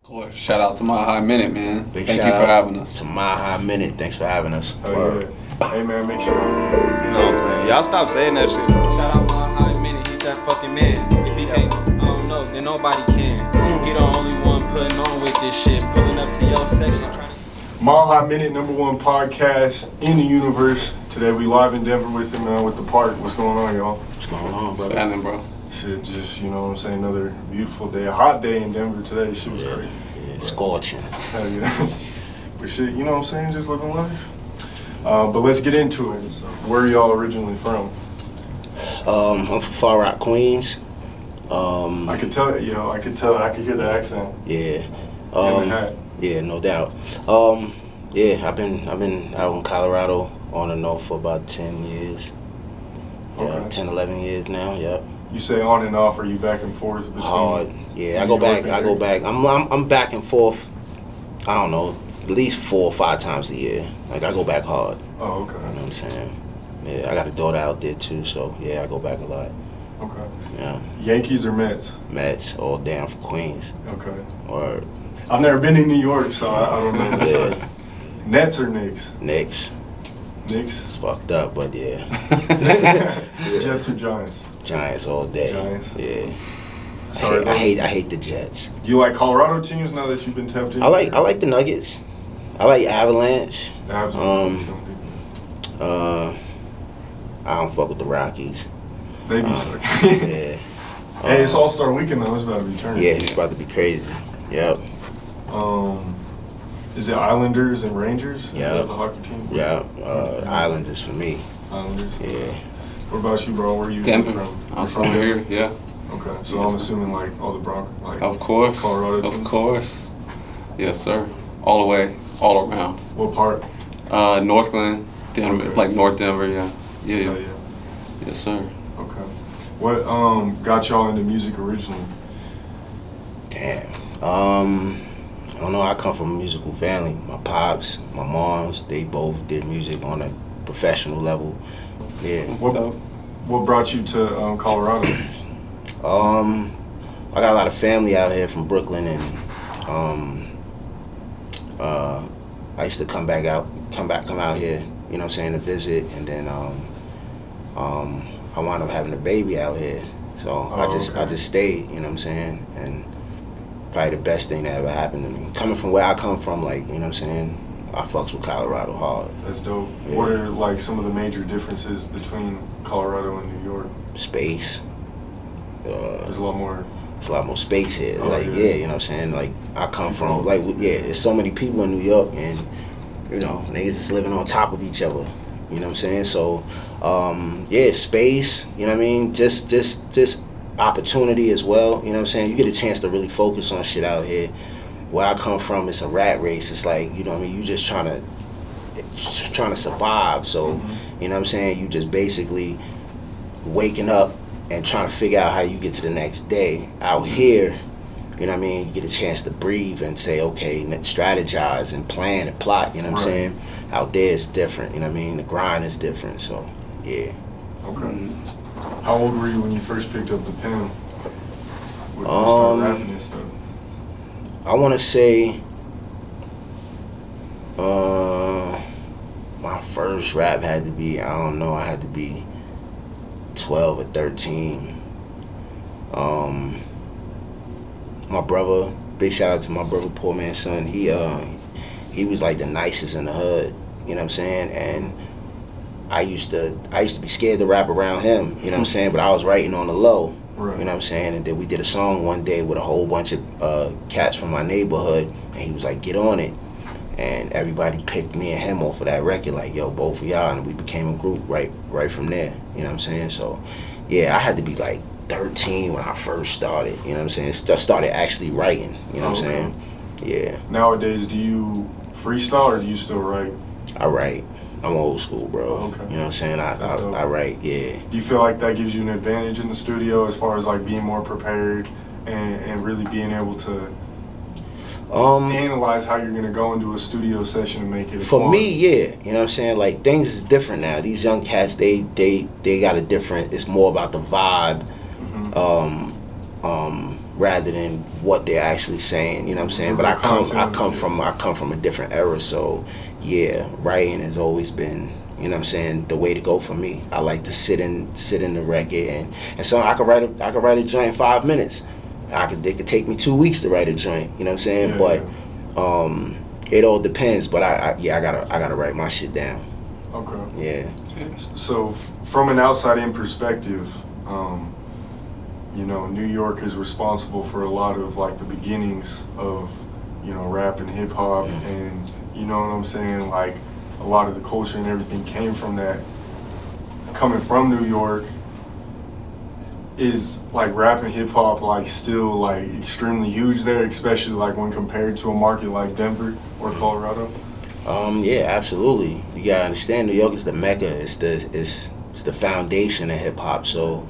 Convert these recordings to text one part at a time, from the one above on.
course. Shout out to My High Minute, man. Big Thank you shout for out having us. to My High Minute. Thanks for having us. Oh, yeah. Hey, man, make sure. You know what I'm saying? Y'all stop saying that shit. Shout out My High Minute, he's that fucking man. If he can't, I don't know, then nobody can. He the only one putting on with this shit, pulling up to your section, trying to... Mile High Minute, #1 podcast in the universe. Today we live in Denver with him, with the Parq. What's going on, y'all? What's going on, What's brother? happening, bro? Shit, just, you know what I'm saying, another beautiful day. A hot day in Denver today. Shit was crazy. Yeah, scorching. Hell yeah. But shit, you know what I'm saying, just living life. But let's get into it. So, where are y'all originally from? I'm from Parq, Queens. I could tell, I could hear the accent. Yeah. In the hat. Yeah, no doubt. Yeah, I've been out in Colorado on and off for about 10 years. Yeah, Okay. 10, 11 years now. Yep. You say on and off, are you back and forth between? Hard. Yeah, I New go York back. and there? I'm back and forth. I don't know, at least 4 or 5 times a year. Like I go back hard. Oh, okay. You know what I'm saying? Yeah, I got a daughter out there too, so yeah, I go back a lot. Okay. Yeah, Yankees or Mets? Mets all down for Queens. Okay. Or I've never been in New York, so I don't know. yeah, Nets or Knicks? Knicks. Knicks? It's fucked up, but yeah. Jets or Giants? Giants all day. Giants? Yeah. Sorry, I hate the Jets. Do you like Colorado teams now that you've been tempted? I like the Nuggets. I like Avalanche. Absolutely. I don't fuck with the Rockies. They be suck. Yeah. Hey, it's All-Star Weekend though. It's about to be turning. Yeah, it's about to be crazy. Yep. Is it Islanders and Rangers? Yeah. That's the hockey team? Yeah. Islanders for me. Islanders? Yeah. What about you, bro? Where are you Denver. from? I'm You're from here, yeah. Okay, so Yes, I'm sir. assuming like all the Broncos, like Of course. Colorado Of teams? course. Yes, sir. All the way, all around. What part? Northland, Denver, Okay. like North Denver, yeah. Yeah. Oh, yeah. Yes, sir. Okay. What got y'all into music originally? Damn. I don't know. I come from a musical family. My pops, my moms, they both did music on a professional level. Yeah. That's dope. What brought you to Colorado? I got a lot of family out here from Brooklyn, and I used to come out here. You know what I'm saying, to visit, and then I wound up having a baby out here. So I just stayed. You know what I'm saying, and probably the best thing that ever happened to me. Coming from where I come from, like, you know what I'm saying, I fucks with Colorado hard. That's dope. Yeah. What are like some of the major differences between Colorado and New York? Space. There's a lot more. It's a lot more space here. Oh, like, yeah. yeah, you know what I'm saying? Like, I come from, like, yeah, there's so many people in New York, and, you know, niggas just living on top of each other. You know what I'm saying? So, yeah, space, you know what I mean? Just opportunity as well. You know what I'm saying? You get a chance to really focus on shit out here. Where I come from, it's a rat race. It's like, you know what I mean? You just trying to survive. So, you know what I'm saying? You just basically waking up and trying to figure out how you get to the next day. Out here, you know what I mean, you get a chance to breathe and say, okay, strategize and plan and plot, you know what I'm saying? Out there it's different, you know what I mean? The grind is different, so, yeah. Okay. How old were you when you first picked up the pen? When you started rapping and stuff? I want to say my first rap had to be, I don't know, I had to be 12 or 13. My brother, big shout out to my brother, poor man's son. He was like the nicest in the hood, you know what I'm saying? And I used to be scared to rap around him, you know what I'm saying? But I was writing on the low, Right. you know what I'm saying? And then we did a song one day with a whole bunch of cats from my neighborhood, and he was like, get on it. And everybody picked me and him off of that record, like, yo, both of y'all, and we became a group right from there, you know what I'm saying? So, yeah, I had to be like 13 when I first started, you know what I'm saying? Started actually writing, you know what I'm saying? Yeah. Nowadays, do you freestyle or do you still write? I write. I'm old school, bro. Okay. You know what I'm saying? That's dope. I write, yeah. Do you feel like that gives you an advantage in the studio as far as like being more prepared and really being able to analyze how you're gonna go into a studio session and make it For fun? me, yeah. You know what I'm saying? Like, things is different now. These young cats, they got a different, it's more about the vibe. rather than what they're actually saying. You know what I'm saying? But I come from a different era, so yeah, writing has always been, you know what I'm saying, the way to go for me. I like to sit in the record and so I could write a joint in 5 minutes. It could take me 2 weeks to write a joint. You know what I'm saying? But it all depends. But I gotta write my shit down. Okay. Yeah. So from an outside-in perspective, you know, New York is responsible for a lot of like the beginnings of, you know, rap and hip hop, and you know what I'm saying, like a lot of the culture and everything came from that. Coming from New York, is like rap and hip hop like still like extremely huge there, especially like when compared to a market like Denver or Colorado? Yeah, absolutely. You gotta understand, New York is the mecca. It's the foundation of hip hop. So,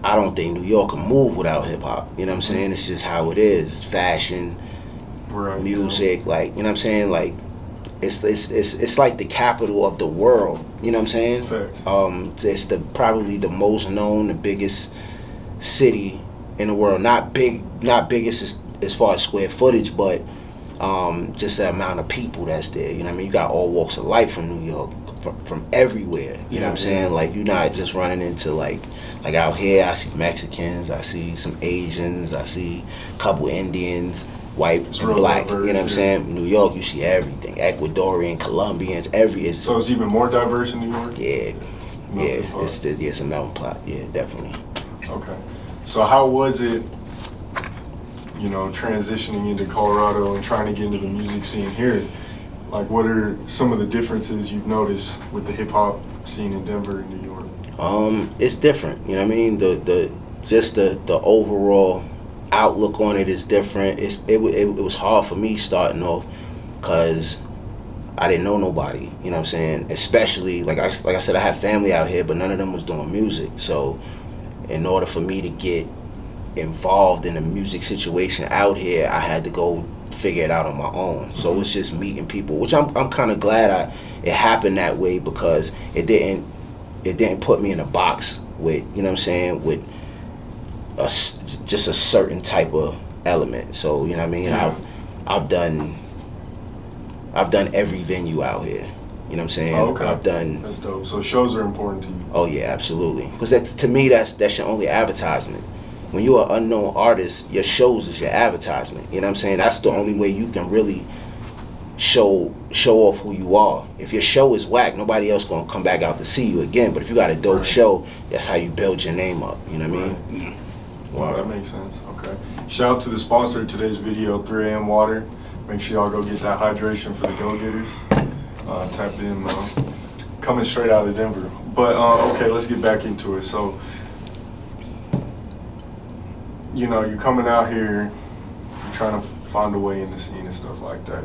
I don't think New York can move without hip hop. You know what I'm saying? It's just how it is. Fashion, music, like, you know what I'm saying? Like, it's like the capital of the world. You know what I'm saying? Facts. It's probably the most known, the biggest city in the world. Not biggest as far as square footage, but just the amount of people that's there. You know what I mean? You got all walks of life from New York, from everywhere. You know what I'm saying? Like, you're not just running into like out here, I see Mexicans, I see some Asians, I see a couple Indians, white and black. You know what I'm saying? New York, you see everything. Ecuadorian, Colombians, so it's even more diverse in New York? Yeah. It's a melting pot. Yeah, definitely. Okay. So how was it, you know, transitioning into Colorado and trying to get into the music scene here? Like, what are some of the differences you've noticed with the hip hop scene in Denver and New York? It's different. You know what I mean? The overall outlook on it is different. It was hard for me starting off because I didn't know nobody. You know what I'm saying? Especially like I said, I have family out here, but none of them was doing music. So in order for me to get involved in a music situation out here, I had to go figure it out on my own. So it's just meeting people, which I'm kind of glad it happened that way, because it didn't put me in a box with, you know what I'm saying, with just a certain type of element. So, you know what I mean? Yeah. I've done every venue out here. You know what I'm saying? Oh, okay. That's dope. So shows are important to you. Oh yeah, absolutely. Because to me, that's your only advertisement. When you're an unknown artist, your shows is your advertisement. You know what I'm saying? That's the only way you can really show off who you are. If your show is whack, nobody else gonna come back out to see you again. But if you got a dope show, that's how you build your name up. You know what I mean? Wow, that makes sense. Okay. Shout out to the sponsor of today's video, 3 AM Water. Make sure y'all go get that hydration for the go-getters. Tap in, coming straight out of Denver. But okay, let's get back into it. So, you know, you're coming out here, you're trying to find a way in the scene and stuff like that.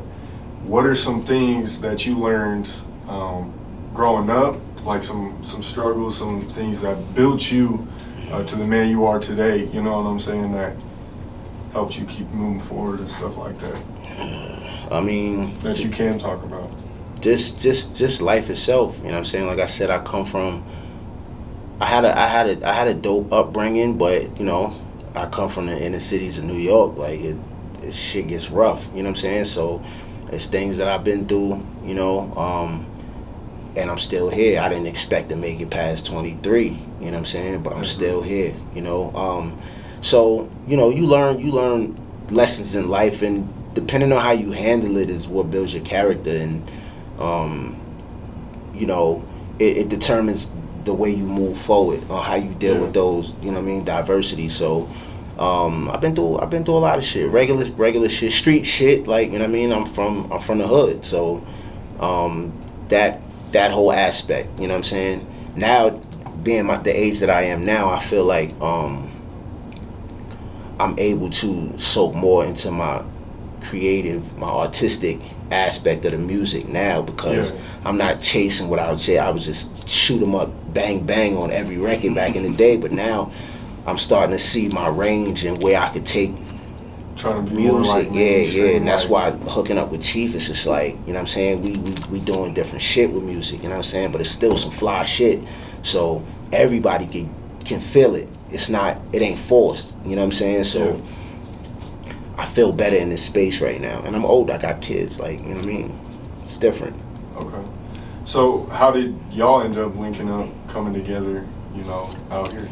What are some things that you learned growing up, like some struggles, some things that built you to the man you are today, you know what I'm saying, that helped you keep moving forward and stuff like that? I mean, that you can talk about. Just life itself, you know what I'm saying? Like I said, I had a dope upbringing, but you know, I come from the inner cities of New York. Like it shit gets rough, you know what I'm saying? So it's things that I've been through, you know, and I'm still here. I didn't expect to make it past 23, you know what I'm saying? But I'm still here, you know. So, you know, you learn lessons in life, and depending on how you handle it is what builds your character, and you know, it determines the way you move forward, or how you deal with those, you know what I mean, diversity. So I've been through a lot of shit, regular shit, street shit, like, you know what I mean? I'm from the hood, so that whole aspect, you know what I'm saying? Now, being the age that I am now, I feel like I'm able to soak more into my creative, my artistic aspect of the music now, because I'm not chasing what I was saying. I was just shoot 'em up, bang bang on every record back in the day, but now I'm starting to see my range and where I could take trying to be music. more like and that's why hooking up with Chief is just like, you know what I'm saying, we doing different shit with music, you know what I'm saying, but it's still some fly shit, so everybody can feel it. it ain't forced. You know what I'm saying? So I feel better in this space right now, and I'm old. I got kids. Like, you know what I mean? It's different. Okay. So how did y'all end up linking up, coming together, you know, out here?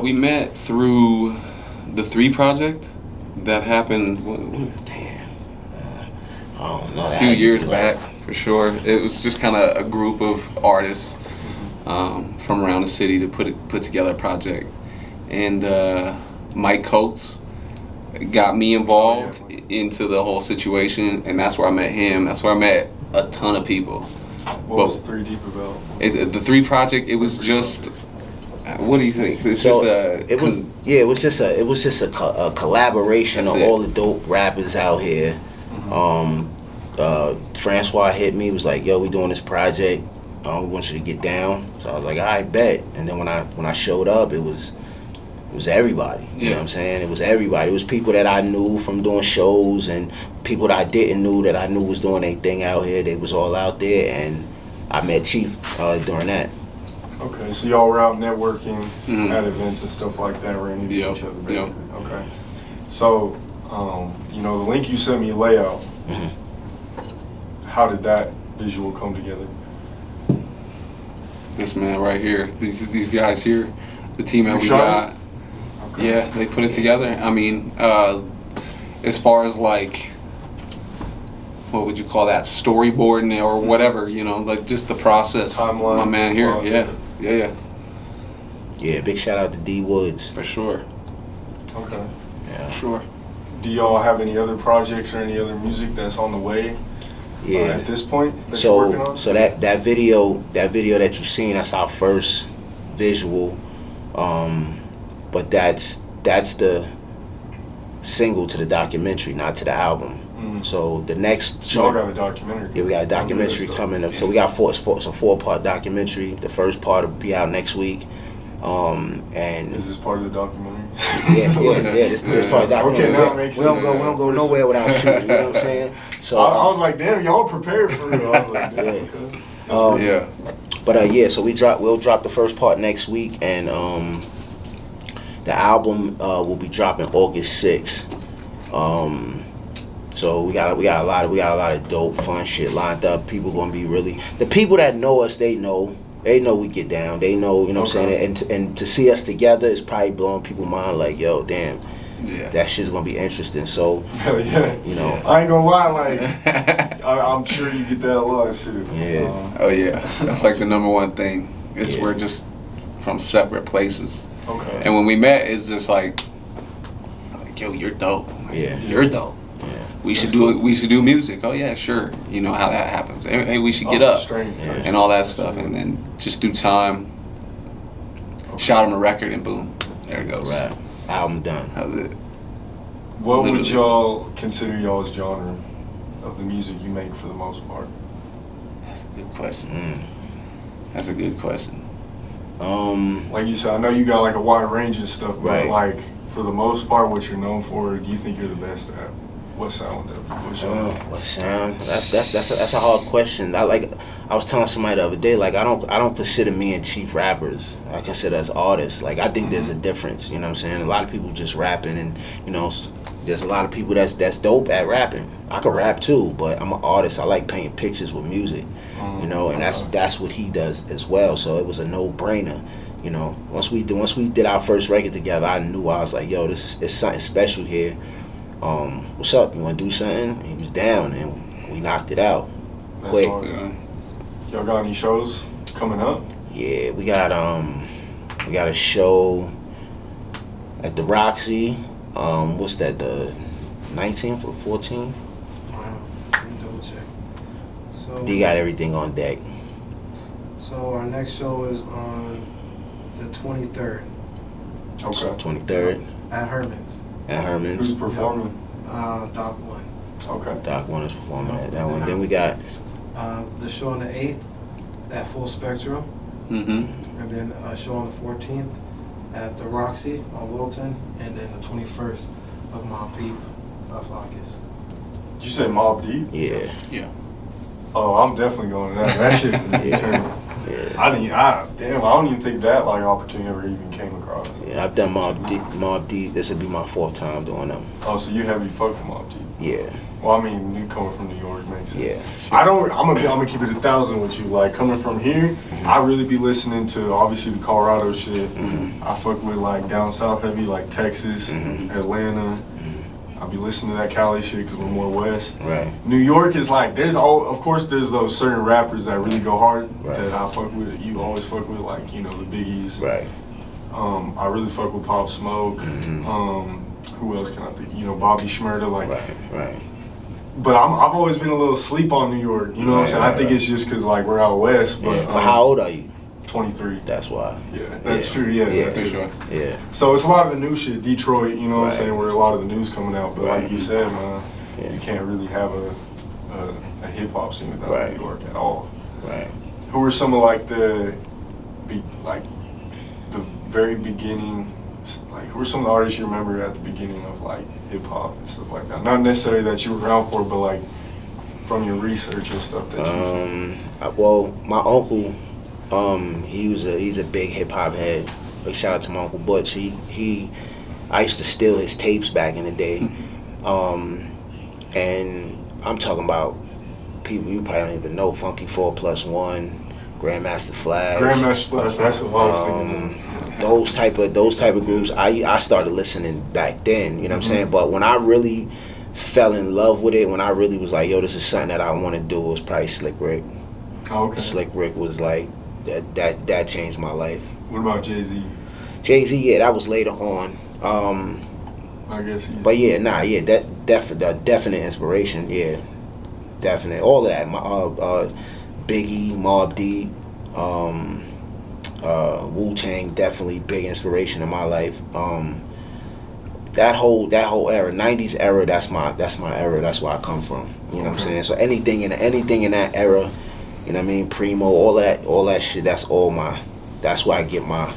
We met through the 3 project that happened Damn. I don't know. a few years back, for sure. It was just kind of a group of artists from around the city to put together a project. And Mike Coates got me involved into the whole situation, and that's where I met him. That's where I met a ton of people. What was 3 Deep about? The 3 project, it was just, what do you think? It's So just it was just a collaboration of all the dope rappers out here. Francois hit me, was like, "Yo, we doing this project. We want you to get down." So I was like, "I bet." And then when I showed up, it was everybody. You know what I'm saying? It was everybody. It was people that I knew from doing shows, and people that I didn't know that I knew was doing their thing out here. They was all out there, and I met Chief during that. Okay, so y'all were out networking at events and stuff like that, ran into each other, basically. Okay. So, you know, the link you sent me, layout. How did that visual come together? this man right here. These guys here, the team that we shot got. it? Okay. Yeah, they put it together. I mean, as far as like, what would you call that, storyboarding or whatever, you know, like just the process. Timeline. My man here, yeah. Yeah, big shout out to D Woods. For sure. Okay. Yeah. Sure. Do y'all have any other projects or any other music that's on the way? Yeah. At this point, that you're working on? So that video that you seen, that's our first visual, but that's the single to the documentary, not to the album. So the next So y'all got a documentary. yeah, we got a documentary coming up. So we got it's a 4-part documentary. The first part will be out next week. And Is this part of the documentary? yeah. This part of the documentary. Okay, now it makes we don't go nowhere without shooting. You know what I'm saying? So I was like, damn, y'all prepared for it. I was like, damn. Okay. But so we'll drop the first part next week, and the album will be dropping August 6th. So we got a lot of dope, fun shit lined up. People gonna be the people that know us, they know we get down. They know, you know what I'm saying? And to see us together is probably blowing people's mind, like, yo, damn, that shit's gonna be interesting. So, Hell yeah. you know. I ain't gonna lie, like, I'm sure you get that a lot, shit. Yeah. Oh yeah, that's like the number one thing. We're just from separate places. Okay. And when we met, it's just like yo, you're dope. Yeah. You're dope. Yeah. We should do it. We should do music. Oh yeah, sure. You know how that happens. Hey, we should get up and all that stuff, and then just through time, shot on a record, and boom, there it goes. Right. Album done. How's it? What would Literally. y'all consider y'all's genre of the music you make for the most part? That's a good question. That's a good question. Like you said, I know you got like a wide range of stuff, but Right. like for the most part, what you're known for, do you think you're the best at? What sound would that be? What genre? What sound? That's a hard question. I was telling somebody the other day, like I don't consider me and Chief rappers. I consider us artists. Like I think there's a difference. You know what I'm saying? A lot of people just rapping, and you know, there's a lot of people that's dope at rapping. I can rap too, but I'm an artist. I like painting pictures with music. You know, and that's what he does as well. So it was a no-brainer. You know, once we did our first record together, I knew, I was like, yo, it's something special here. What's up? You want to do something? He was down, and we knocked it out quick. hard. Yeah. Y'all got any shows coming up? Yeah, we got a show at the Roxy. What's that? The 19th or 14th? Let me double check. So, They got everything on deck. so our next show is on the 23rd Okay. 23rd at Herman's. at Herman's. Who's performing? Doc 1. Okay. Doc One is performing at that one. Then we got The show on the 8th at Full Spectrum. Mm-hmm. And then a show on the 14th at the Roxy on Wilton. And then the 21st of Mob Deep of August. Did you say Mob Deep? yeah. Yeah. Oh, I'm definitely going to that. That shit is Yeah. turn. Yeah. I don't even think that like opportunity ever even came across. Yeah, I've done Mobb Deep. This would be my 4th time doing them. Oh, so you heavy fuck with Mobb Deep? Yeah. Well, I mean, you coming from New York makes sense. Yeah. I'm gonna keep it 1,000 with you. Like coming from here, I really be listening to obviously the Colorado shit. I fuck with like down south heavy, like Texas, Atlanta. I'll be listening to that Cali shit because we're more west. Right. New York is like of course there's those certain rappers that really go hard that I fuck with. You always fuck with, like, you know, the Biggies. Right. I really fuck with Pop Smoke. Who else can I think? You know, Bobby Shmurda. Like. Right. But I've always been a little asleep on New York. You know what I'm saying? I think it's just because like we're out west. But, but how old are you? 23. That's why. Yeah, that's true. Yeah, for sure. Yeah. So it's a lot of the new shit, Detroit. You know what I'm saying? Where a lot of the news coming out. But like you said, man, you can't really have a hip hop scene without New York at all. Right. Who are some of like the very beginning? Like, who are some of the artists you remember at the beginning of like hip hop and stuff like that? Not necessarily that you were around for, but like from your research and stuff that you. Well, my uncle, he's a big hip hop head. Big shout out to my uncle Butch. I used to steal his tapes back in the day, and I'm talking about people you probably don't even know: Funky 4+1, Grandmaster Flash. That's what I was thinking. Those type of groups, I started listening back then, you know what I'm saying? But when I really fell in love with it, when I really was like, yo, this is something that I want to do, it was probably Slick Rick. Oh, okay. Slick Rick was like, that changed my life. What about Jay-Z? Jay-Z, yeah, that was later on. I guess. But yeah, that definite inspiration, yeah. Definite. All of that. Biggie, Mobb Deep, Wu-Tang, definitely big inspiration in my life. That whole era, 90s era, that's my era. That's where I come from. You know what I'm saying? So anything in that era, you know what I mean? Primo, all that shit. That's where I get my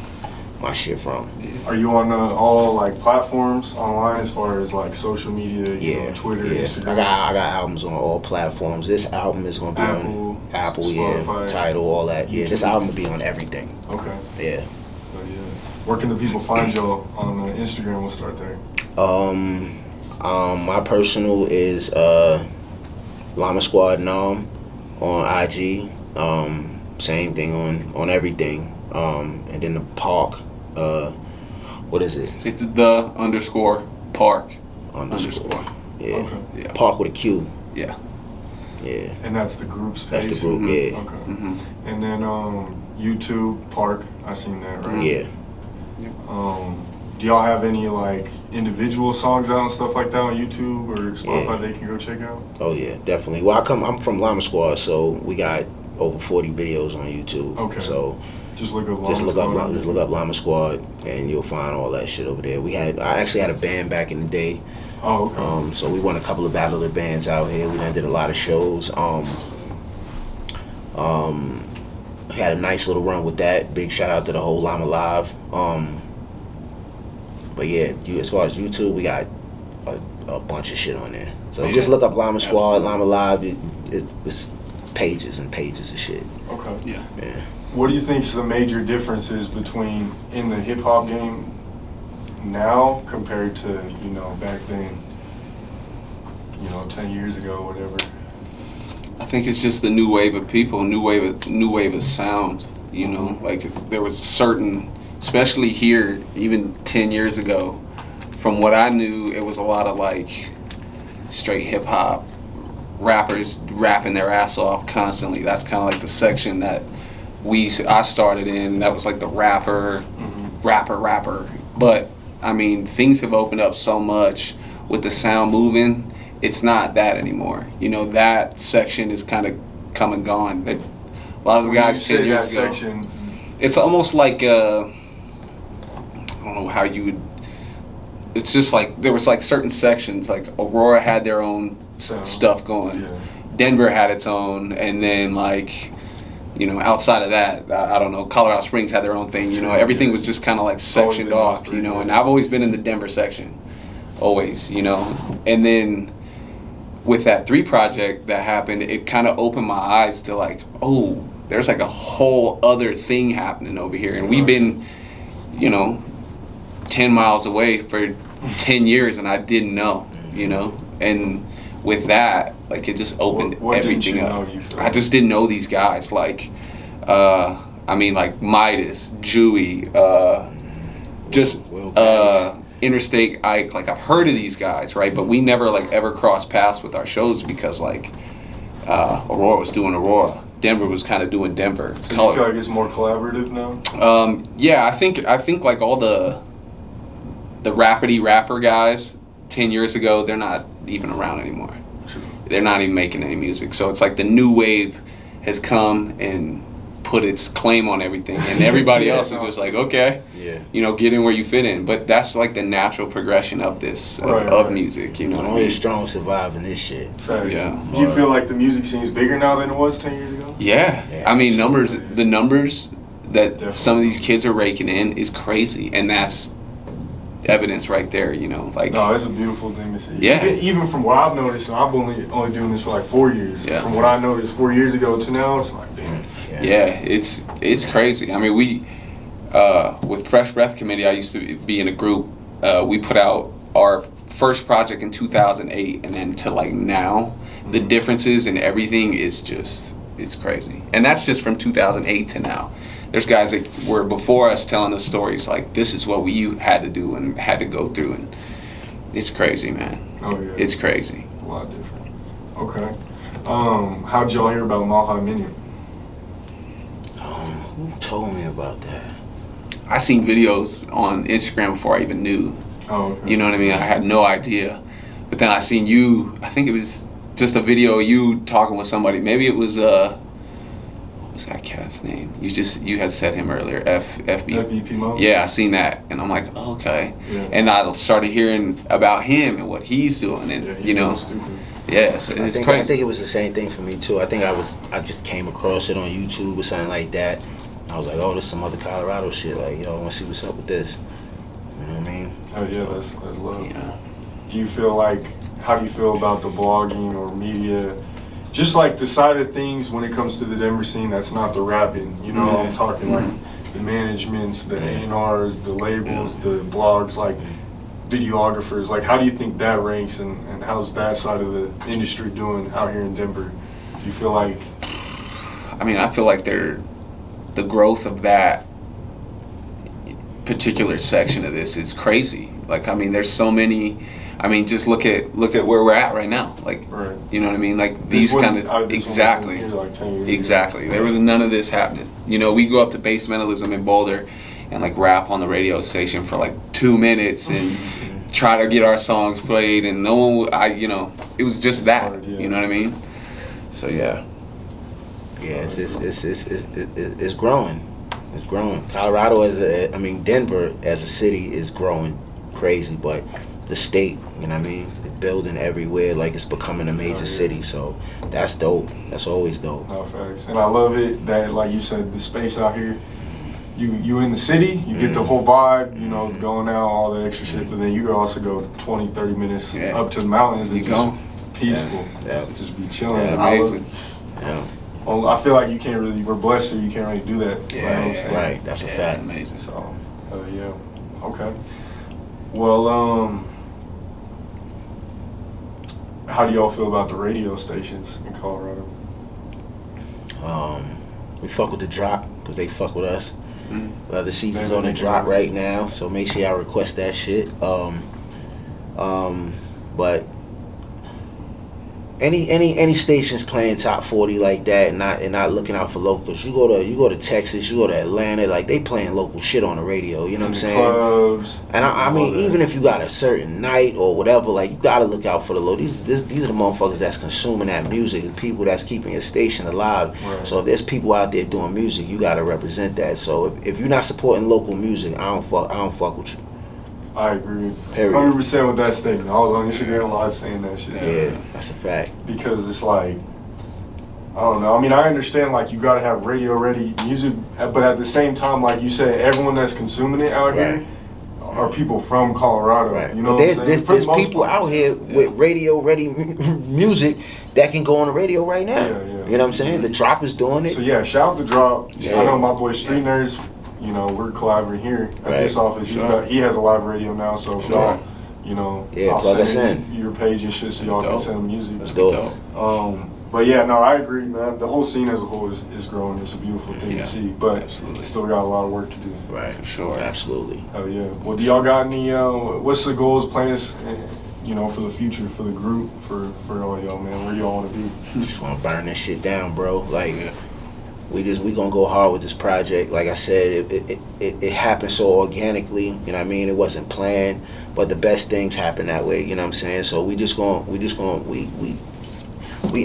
shit from. Are you on all like platforms online as far as like social media? You know, Twitter, Instagram. I got albums on all platforms. This album is gonna be on Apple, Spotify, Tidal, all that. Yeah, this album will be on everything. Okay. Yeah. Where can the people find y'all on Instagram? We'll start there. My personal is Llama Squad Nom on IG. Same thing on everything. And then the Parq. What is it? It's the _Parq. Underscore. Yeah. Okay. Yeah. Parq with a Q. Yeah. Yeah. And that's the group's page? That's the group. Yeah. Okay. And then YouTube Parq. I seen that, right? Yeah. Do y'all have any like individual songs out and stuff like that on YouTube or Spotify they can go check out? Oh yeah, definitely. Well, I'm from Llama Squad, so we got over 40 videos on YouTube. Okay. So just look up Llama Squad, and you'll find all that shit over there. I actually had a band back in the day. Oh, okay. So we won a couple of battle of the bands out here. We done did a lot of shows. Had a nice little run with that. Big shout out to the whole Llama Live. But yeah, as far as YouTube, we got a bunch of shit on there. So you just look up Llama Squad, Llama Live. It's pages and pages of shit. Okay. Yeah. What do you think is the major differences between in the hip hop game now compared to, you know, back then, you know, 10 years ago, whatever? I think it's just the new wave of people, new wave of sound. You know, like there was a certain, especially here, even 10 years ago, from what I knew, it was a lot of like straight hip hop rappers rapping their ass off constantly. That's kind of like the section that I started in. That was like the rapper. But I mean, things have opened up so much with the sound moving. It's not that anymore. You know, that section is kind of come and gone. A lot of the guys 10 years ago. Section, it's almost like I don't know how you would. It's just like there was like certain sections. Like Aurora had their own stuff going. Yeah. Denver had its own, and then like, you know, outside of that, I don't know. Colorado Springs had their own thing. You know, everything was just kind of like sectioned off. You know, and I've always been in the Denver section, always. You know, and then with that 3 project that happened, it kind of opened my eyes to like, oh, there's like a whole other thing happening over here, and we've been, 10 miles away for 10 years, and I didn't know, and with that, like, it just opened What everything didn't you up. know, you feel I just didn't know these guys, like, like Midas, Jewy, Interstate Ike. Like, I've heard of these guys, right? But we never like ever crossed paths with our shows because like Aurora was doing Aurora, Denver was kind of doing Denver. So you feel like it's more collaborative now? Yeah, I think like all the rapidy rapper guys 10 years ago, they're not even around anymore. True. They're not even making any music. So it's like the new wave has come and put its claim on everything, and everybody else is just like, okay, get in where you fit in. But that's like the natural progression of this of music, Only strong survive in this shit. Facts. Yeah. Do you feel like the music scene is bigger now than it was 10 years ago? Yeah. I mean, the numbers that Definitely. some of these kids are raking in is crazy, and that's evidence right there, like. No, it's a beautiful thing to see. Yeah. Even from what I've noticed, and I've only doing this for like 4 years. Yeah. From what I noticed 4 years ago to now, it's like, damn. Yeah, it's crazy. I mean, we with Fresh Breath Committee, I used to be in a group. We put out our first project in 2008, and then to like now, the differences in everything is just, it's crazy. And that's just from 2008 to now. There's guys that were before us telling us stories like, this is what we had to do and had to go through, and it's crazy, man. Oh yeah. It's crazy. A lot different. Okay. How'd y'all hear about Multi-Million? Who told me about that? I seen videos on Instagram before I even knew. Oh, okay. You know what I mean? I had no idea. But then I seen you, I think it was just a video of you talking with somebody. Maybe it was, what was that cat's name? You had said him earlier, FBP Mo? Yeah, I seen that. And I'm like, oh, okay. Yeah. And I started hearing about him and what he's doing. And, Yeah, he was stupid. yeah, so I it's think crazy. it was the same thing for me too. I think I just came across it on YouTube or something like that. I was like, oh, this some other Colorado shit. Like, I want to see what's up with this. You know what I mean? Oh yeah, that's love. Yeah. Do you feel like, how do you feel about the blogging or media, just like the side of things when it comes to the Denver scene that's not the rapping? I'm talking like the managements, the A&Rs, the labels, the blogs, like videographers. Like, how do you think that ranks, and how's that side of the industry doing out here in Denver? Do you feel like? I mean, I feel like the growth of that particular section of this is crazy. Like, I mean, there's so many. I mean, just look at where we're at right now. Like, Right. you know what I mean? Like, these kind of exactly. Like 10 years Exactly. There was none of this happening. We go up to basementalism in Boulder and like rap on the radio station for like 2 minutes and try to get our songs played, and no one, it was just that. Hard, yeah. You know what I mean? So yeah. Yeah, it's growing. It's growing. Colorado Denver as a city is growing crazy, but the state, you know what I mean, it's building everywhere, like it's becoming a major city. So that's dope. That's always dope. No, facts. And I love it that, like you said, the space out here, you in the city, you get the whole vibe, going out, all the extra shit, but then you can also go 20, 30 minutes up to the mountains and just peaceful. Yeah. Just be chilling. It's I love amazing. Yeah. Well, I feel like you can't really, we're blessed so you can't really do that. You know what I'm saying? Right. That's a Yeah, fact. it's amazing. So, yeah. Okay. Well, how do y'all feel about the radio stations in Colorado? We fuck with the drop because they fuck with us. The season's Maybe on the they drop can. right now, so make sure y'all request that shit. But any stations playing top 40 like that and not looking out for locals. You go to Texas, you go to Atlanta, like they playing local shit on the radio. You know what I'm saying? Clubs. And I mean, all that. even if you got a certain night or whatever, like you gotta look out for the low. These are the motherfuckers that's consuming that music, the people that's keeping your station alive. Right. So if there's people out there doing music, you gotta represent that. So if you're not supporting local music, I don't fuck with you. I agree. Period. 100% with that statement. I was on Instagram Live saying that shit. Yeah, that's a fact. Because it's like, I don't know. I mean, I understand like you gotta have radio ready music, but at the same time, like you said, everyone that's consuming it out here, are people from Colorado. Right. You know, but what I'm saying? there's For the most people part. out here with radio ready music that can go on the radio right now. Yeah. You know what I'm saying? The Drop is doing it. So yeah, shout out to Drop. Yeah. I know my boy Street Nerds. You know, we're collaborating here at Right. this office. He has a live radio now, so if y'all, you know, Yeah, I'll plug us send in. your page and shit so y'all can Dope. send music. Let's go. But yeah, no, I agree, man. The whole scene as a whole is growing. It's a beautiful thing Yeah, to see, but absolutely. still got a lot of work to do. Right. For sure. Absolutely. Oh yeah. Well, do y'all got any? What's the goals, plans? You know, for the future, for the group, for all y'all, man. Where y'all want to be? Just want to burn this shit down, bro. Like, Yeah. we gonna go hard with this project. Like I said, it happened so organically. You know what I mean? It wasn't planned, but the best things happen that way. You know what I'm saying? So we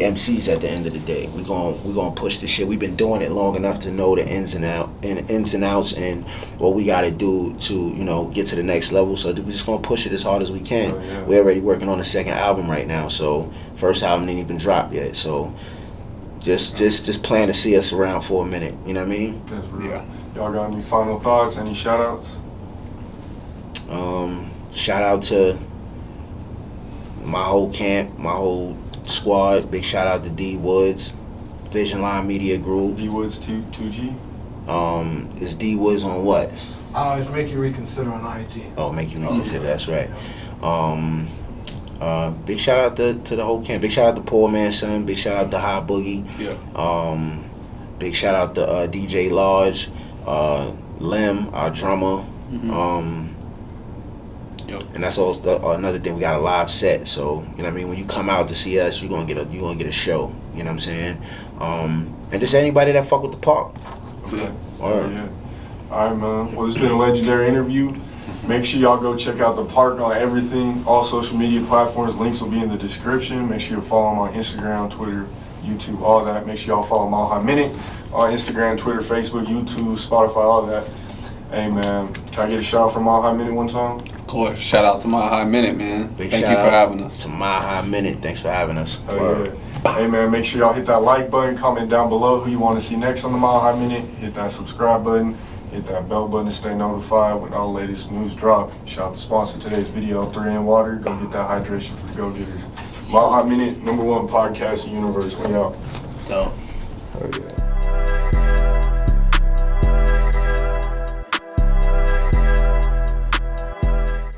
MCs at the end of the day. We gonna push this shit. We've been doing it long enough to know the ins and outs and what we gotta do to, you know, get to the next level. So we're just gonna push it as hard as we can. Oh, yeah. We're already working on the second album right now. So first album didn't even drop yet. So just plan to see us around for a minute. You know what I mean? That's real. Yeah. Y'all got any final thoughts? Any shout outs? Shout out to my whole camp, my whole squad. Big shout out to D Woods, Vision Line Media Group. D Woods 2G. Is D Woods on what? I always make you reconsider on IG. Oh, make you reconsider. That's right. Big shout out to the whole camp. Big shout out to Poor Man Son. Big shout out to High Boogie. Yeah. Big shout out to DJ Large, Lim, our drummer. Yep. And that's also another thing. We got a live set, so you know what I mean. When you come out to see us, you're gonna get a show. You know what I'm saying? And just anybody that fuck with the Parq. Yeah. Alright. Yeah. All right, man. Well, it's been a legendary interview. Make sure y'all go check out the Parq on everything, all social media platforms. Links will be in the description. Make sure you follow him on Instagram, Twitter, YouTube, all that. Make sure y'all follow Mile High Minute on Instagram, Twitter, Facebook, YouTube, Spotify, all that. Hey, man, can I get a shout out from Mile High Minute one time? Of course. Shout out to Mile High Minute, man. Big Thank shout you for out having us. To My High Minute. Thanks for having us. Oh, yeah. Hey, man, make sure y'all hit that like button, comment down below who you want to see next on the Mile High Minute. Hit that subscribe button, hit that bell button to stay notified when all the latest news drop. Shout out to sponsor today's video, 3 in Water. Go get that hydration for the go-getters. Mile High Minute, #1 podcast in the universe. We out. Dope. Oh, yeah.